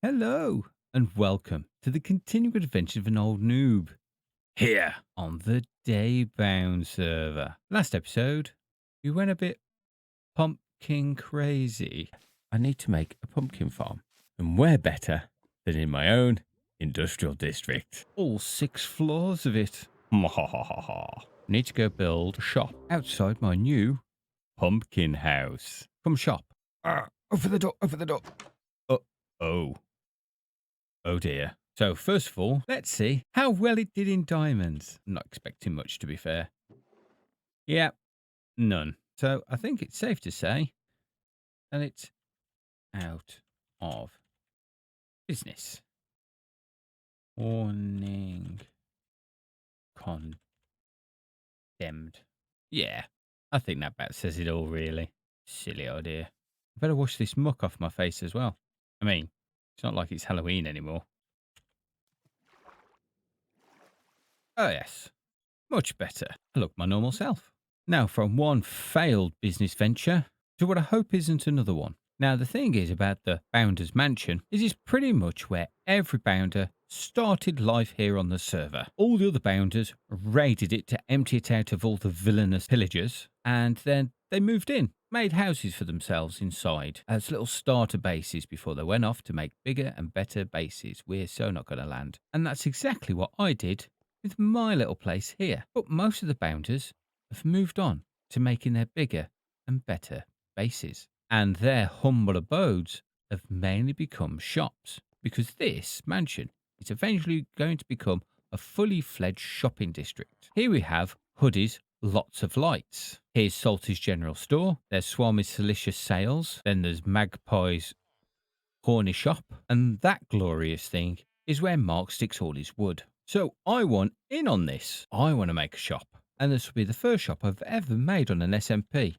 Hello, and welcome to the continuing adventure of an old noob here on the Daybound server. Last episode, we went a bit pumpkin crazy. I need to make a pumpkin farm, and where better than in my own industrial district? All 6 floors of it. Need to go build a shop outside my new pumpkin house. Come shop. Open the door, open the door. Oh. Oh dear. So first of all, let's see how well it did in diamonds. I'm not expecting much, to be fair. Yeah, none. So I think it's safe to say that it's out of business. Warning. Condemned. Yeah, I think that about says it all, really. Silly idea. I better wash this muck off my face as well. I mean, it's not like it's Halloween anymore. Oh yes, much better. I look my normal self. Now, from one failed business venture to what I hope isn't another one. Now, the thing is about the Bounder's Mansion is it's pretty much where every Bounder started life here on the server. All the other Bounders raided it to empty it out of all the villainous pillagers, and then they moved in, made houses for themselves inside as little starter bases before they went off to make bigger and better bases. We're so not going to land. And that's exactly what I did with my little place here. But most of the Bounders have moved on to making their bigger and better bases. And their humble abodes have mainly become shops, because this mansion is eventually going to become a fully fledged shopping district. Here we have Hoodie's Lots of Lights. Here's Salty's General Store. There's Swami's Delicious Sales. Then there's Magpie's Horny Shop. And that glorious thing is where Mark sticks all his wood. So I want in on this. I want to make a shop. And this will be the first shop I've ever made on an SMP.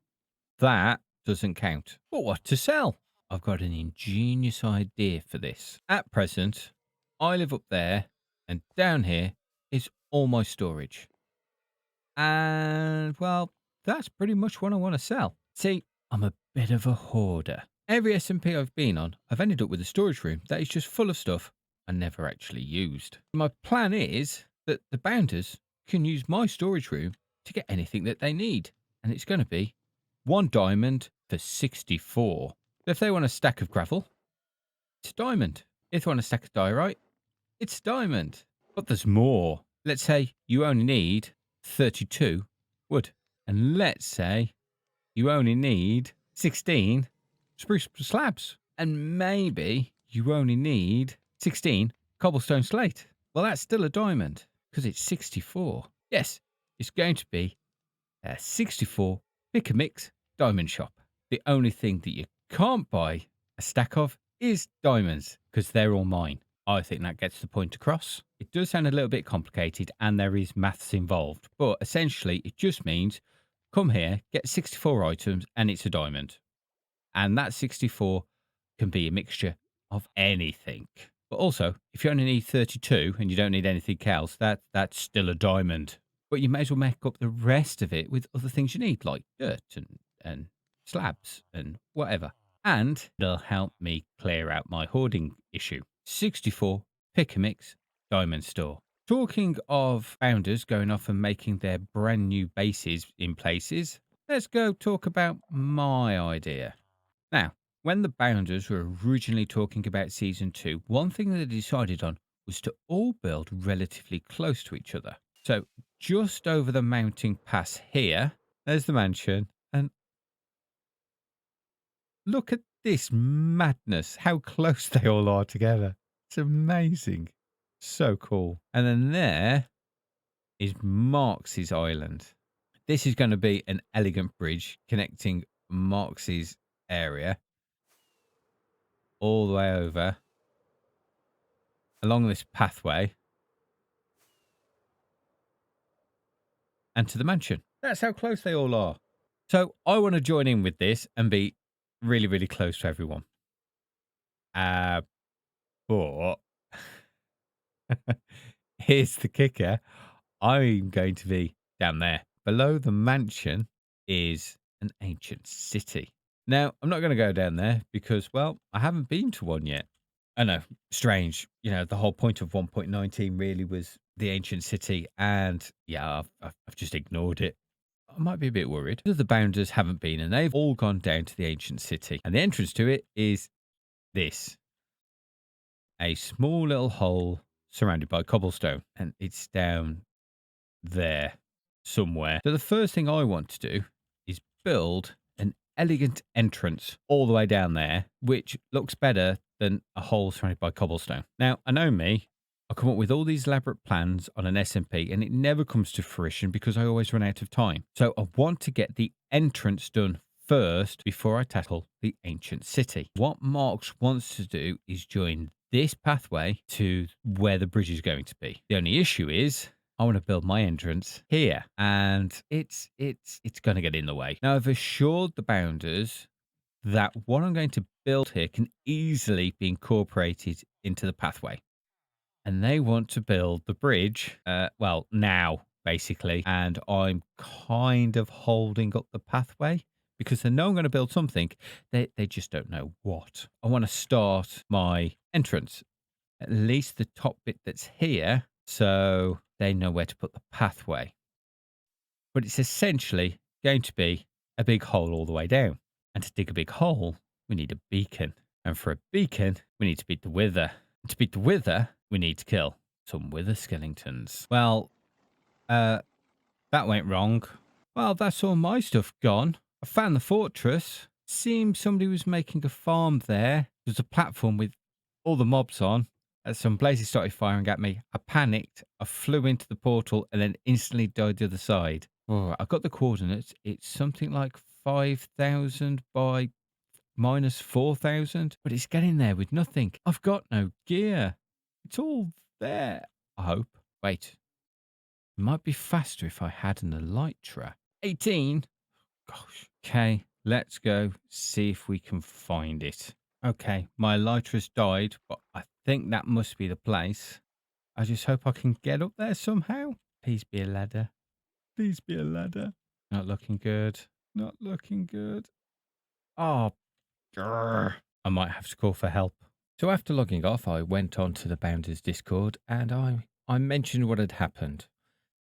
That doesn't count. But what to sell? I've got an ingenious idea for this. At present, I live up there, and down here is all my storage. And, well, that's pretty much what I want to sell. See, I'm a bit of a hoarder. Every SMP I've been on, I've ended up with a storage room that is just full of stuff I never actually used. My plan is that the Bounders can use my storage room to get anything that they need. And it's going to be 1 diamond for 64. So if they want a stack of gravel, it's a diamond. If they want a stack of diorite, it's a diamond. But there's more. Let's say you only need 32 wood. And let's say you only need 16 spruce slabs. And maybe you only need 16 cobblestone slate. Well, that's still a diamond because it's 64. Yes, it's going to be a 64 pick a mix diamond shop. The only thing that you can't buy a stack of is diamonds because they're all mine. I think that gets the point across. It does sound a little bit complicated and there is maths involved, but essentially it just means come here, get 64 items and it's a diamond. And that 64 can be a mixture of anything. But also, if you only need 32 and you don't need anything else, that's still a diamond. But you may as well make up the rest of it with other things you need, like dirt and slabs and whatever. And it'll help me clear out my hoarding issue. 64 pick a mix diamond store. Talking of founders going off and making their brand new bases in places, let's go talk about my idea. Now, when the Bounders were originally talking about Season 2, one thing that they decided on was to all build relatively close to each other. So, just over the mountain pass here, there's the mansion, and look at this madness, how close they all are together. It's amazing. So cool. And then there is Marx's Island. This is going to be an elegant bridge connecting Marx's area all the way over along this pathway and to the mansion. That's how close they all are. So I want to join in with this and be really, really close to everyone. But here's the kicker. I'm going to be down there. Below the mansion is an ancient city. Now, I'm not going to go down there because, well, I haven't been to one yet. I know, strange. You know, the whole point of 1.19 really was the ancient city, and yeah, I've just ignored it. I might be a bit worried. The bounders haven't been, and they've all gone down to the ancient city, and the entrance to it is this: a small little hole surrounded by cobblestone, and it's down there somewhere. So the first thing I want to do is build an elegant entrance all the way down there, which looks better than a hole surrounded by cobblestone. Now, I know me. I come up with all these elaborate plans on an SMP and it never comes to fruition because I always run out of time. So I want to get the entrance done first before I tackle the ancient city. What Marks wants to do is join this pathway to where the bridge is going to be. The only issue is I want to build my entrance here, and it's going to get in the way. Now, I've assured the bounders that what I'm going to build here can easily be incorporated into the pathway. And they want to build the bridge, well, now, basically. And I'm kind of holding up the pathway because they know I'm going to build something. They just don't know what. I want to start my entrance, at least the top bit that's here, so they know where to put the pathway. But it's essentially going to be a big hole all the way down. And to dig a big hole, we need a beacon. And for a beacon, we need to beat the wither. And to beat the wither, we need to kill some wither skeletons. Well, that went wrong. Well, that's all my stuff gone. I found the fortress. Seems somebody was making a farm there. There's a platform with all the mobs on. As some blazes started firing at me, I panicked. I flew into the portal and then instantly died the other side. Oh, I got the coordinates. It's something like 5,000 by minus 4,000, but it's getting there with nothing. I've got no gear. It's all there, I hope. Wait. It might be faster if I had an elytra. 18? Gosh. Okay, let's go see if we can find it. Okay, my elytra's died, but I think that must be the place. I just hope I can get up there somehow. Please be a ladder. Please be a ladder. Not looking good. Not looking good. Oh, grr. I might have to call for help. So after logging off, I went on to the Bounders Discord and I mentioned what had happened.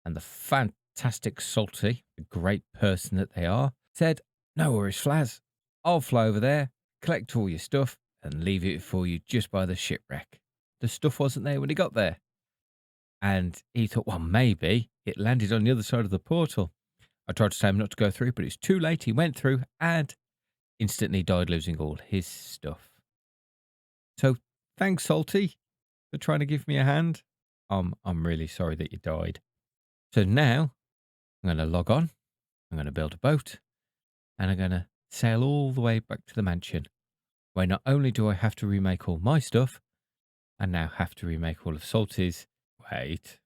And the fantastic Salty, the great person that they are, said, "No worries, Flaz. I'll fly over there, collect all your stuff, and leave it for you just by the shipwreck." The stuff wasn't there when he got there. And he thought, well, maybe it landed on the other side of the portal. I tried to tell him not to go through, but it's too late. He went through and instantly died, losing all his stuff. So thanks, Salty, for trying to give me a hand. I'm really sorry that you died. So now I'm going to log on. I'm going to build a boat and I'm going to sail all the way back to the mansion, where not only do I have to remake all my stuff, I now have to remake all of Salty's. Wait.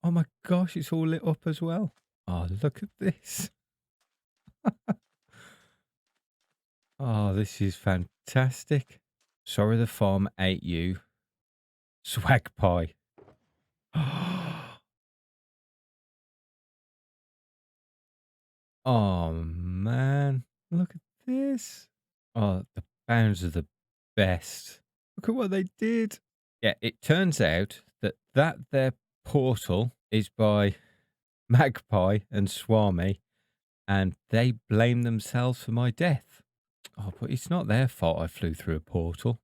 Oh my gosh, it's all lit up as well. Oh, look at this. Oh, this is fantastic. Sorry the farm ate you. Swag pie. Oh, man. Look at this. Oh, the bounds are the best. Look at what they did. Yeah, it turns out that their portal is by Magpie and Swami, and they blame themselves for my death. Oh, but it's not their fault I flew through a portal.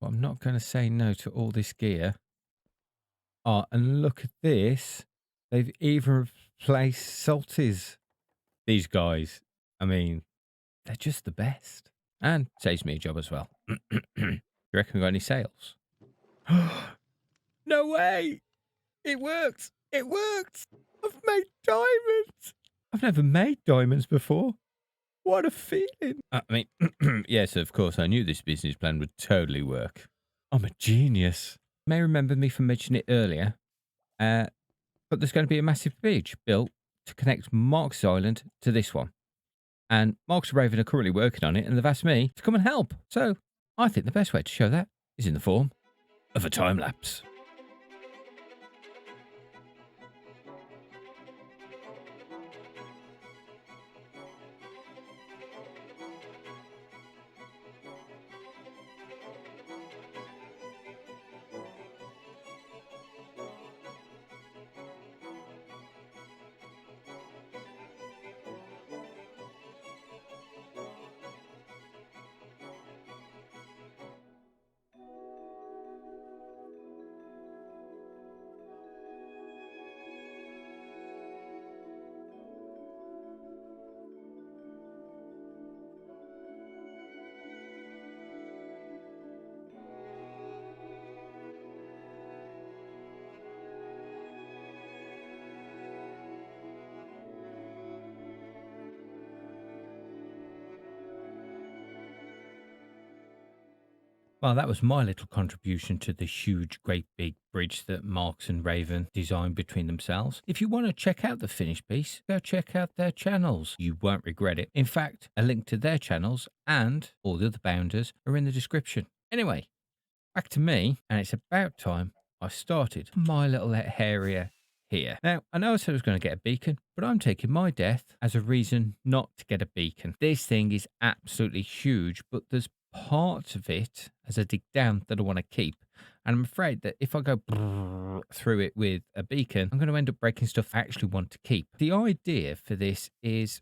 But I'm not going to say no to all this gear. Oh, and look at this. They've even replaced Salties. These guys, I mean, they're just the best. And saves me a job as well. You reckon we got any sales? No way! It worked! It worked! I've made diamonds! I've never made diamonds before. What a feeling! I mean, yes, of course, I knew this business plan would totally work. I'm a genius. You may remember me from mentioning it earlier, but there's going to be a massive bridge built to connect Mark's Island to this one. And Mark's Raven are currently working on it, and they've asked me to come and help. So I think the best way to show that is in the form of a time lapse. Well, that was my little contribution to the huge, great big bridge that Marks and Raven designed between themselves. If you want to check out the finished piece, go check out their channels. You won't regret it. In fact, a link to their channels and all the other bounders are in the description. Anyway, back to me, and it's about time I started my little area here. Now, I know I said I was going to get a beacon, but I'm taking my death as a reason not to get a beacon. This thing is absolutely huge, but there's parts of it as I dig down that I want to keep. And I'm afraid that if I go through it with a beacon, I'm going to end up breaking stuff I actually want to keep. The idea for this is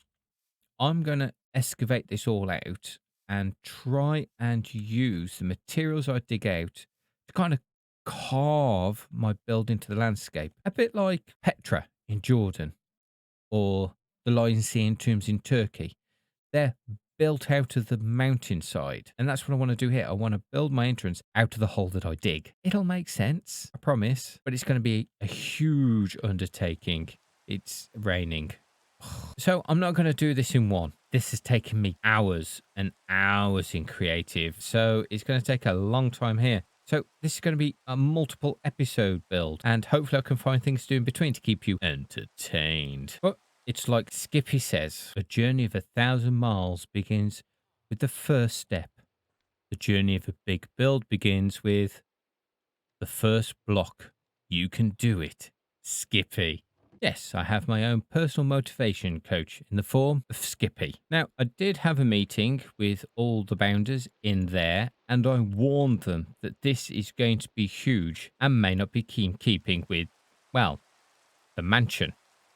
I'm going to excavate this all out and try and use the materials I dig out to kind of carve my build into the landscape. A bit like Petra in Jordan or the Lycian tombs in Turkey. They're built out of the mountainside. And that's what I want to do here. I want to build my entrance out of the hole that I dig. It'll make sense, I promise, but it's going to be a huge undertaking. It's raining. So I'm not going to do this in one. This has taken me hours and hours in creative. So it's going to take a long time here. So this is going to be a multiple episode build. And hopefully I can find things to do in between to keep you entertained. But it's like Skippy says, a journey of 1,000 miles begins with the first step. The journey of a big build begins with the first block. You can do it, Skippy. Yes, I have my own personal motivation coach in the form of Skippy. Now, I did have a meeting with all the bounders in there, and I warned them that this is going to be huge and may not be keeping with, well, the mansion.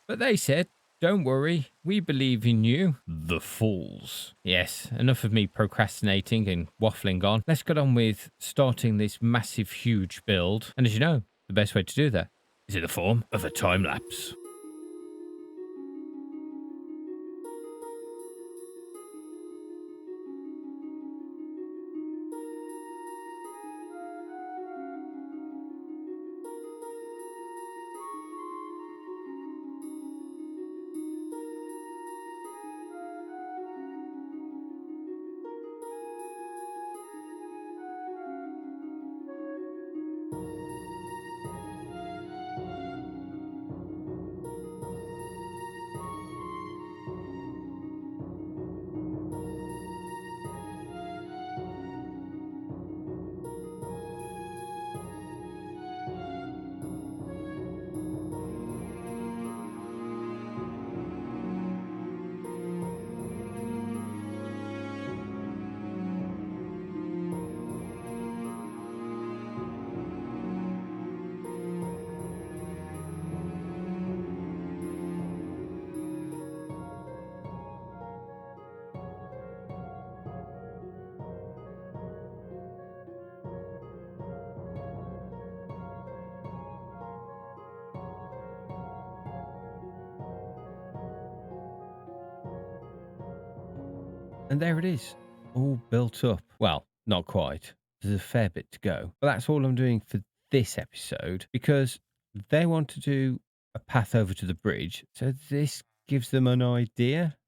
But they said, don't worry, we believe in you, the fools. Yes, enough of me procrastinating and waffling on. Let's get on with starting this massive, huge build. And as you know, the best way to do that is in the form of a time lapse. And there it is, all built up. Well, not quite. There's a fair bit to go. But that's all I'm doing for this episode because they want to do a path over to the bridge. So this gives them an idea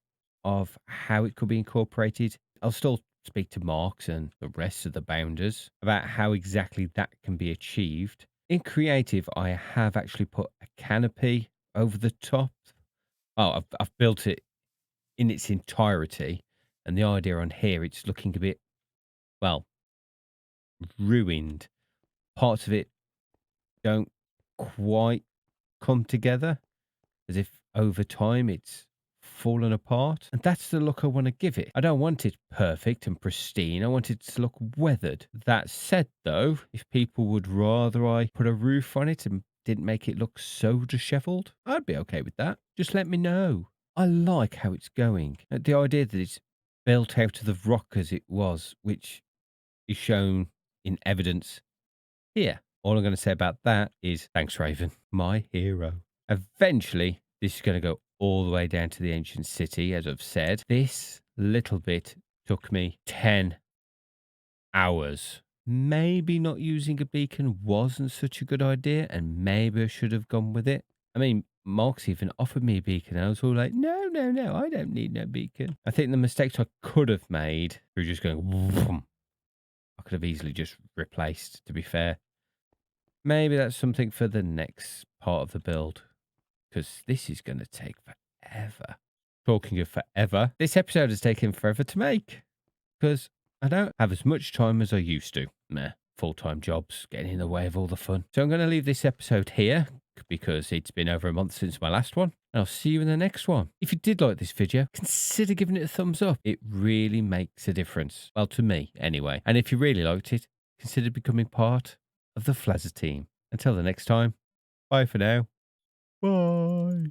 of how it could be incorporated. I'll still speak to Marks and the rest of the bounders about how exactly that can be achieved. In creative, I have actually put a canopy over the top. Oh, I've built it in its entirety. And the idea on here, it's looking a bit, well, ruined. Parts of it don't quite come together, as if over time it's fallen apart. And that's the look I want to give it. I don't want it perfect and pristine. I want it to look weathered. That said, though, if people would rather I put a roof on it and didn't make it look so disheveled, I'd be okay with that. Just let me know. I like how it's going. The idea that it's built out of the rock as it was, which is shown in evidence here. All I'm going to say about that is thanks, Raven, my hero. Eventually, this is going to go all the way down to the ancient city, as I've said. This little bit took me 10 hours. Maybe not using a beacon wasn't such a good idea, and maybe I should have gone with it. I mean, Mark's even offered me a beacon. I was all like, no, I don't need no beacon. I think the mistakes I could have made through just going, whoom, I I could have easily just replaced, to be fair. Maybe that's something for the next part of the build, because this is going to take forever. Talking of forever, this episode has taken forever to make, because I don't have as much time as I used to. Meh, full-time jobs getting in the way of all the fun. So I'm going to leave this episode here, because it's been over a month since my last one. And I'll see you in the next one. If you did like this video, consider giving it a thumbs up. It really makes a difference. Well, to me, anyway. And if you really liked it, consider becoming part of the Flazzerty team. Until the next time, bye for now. Bye.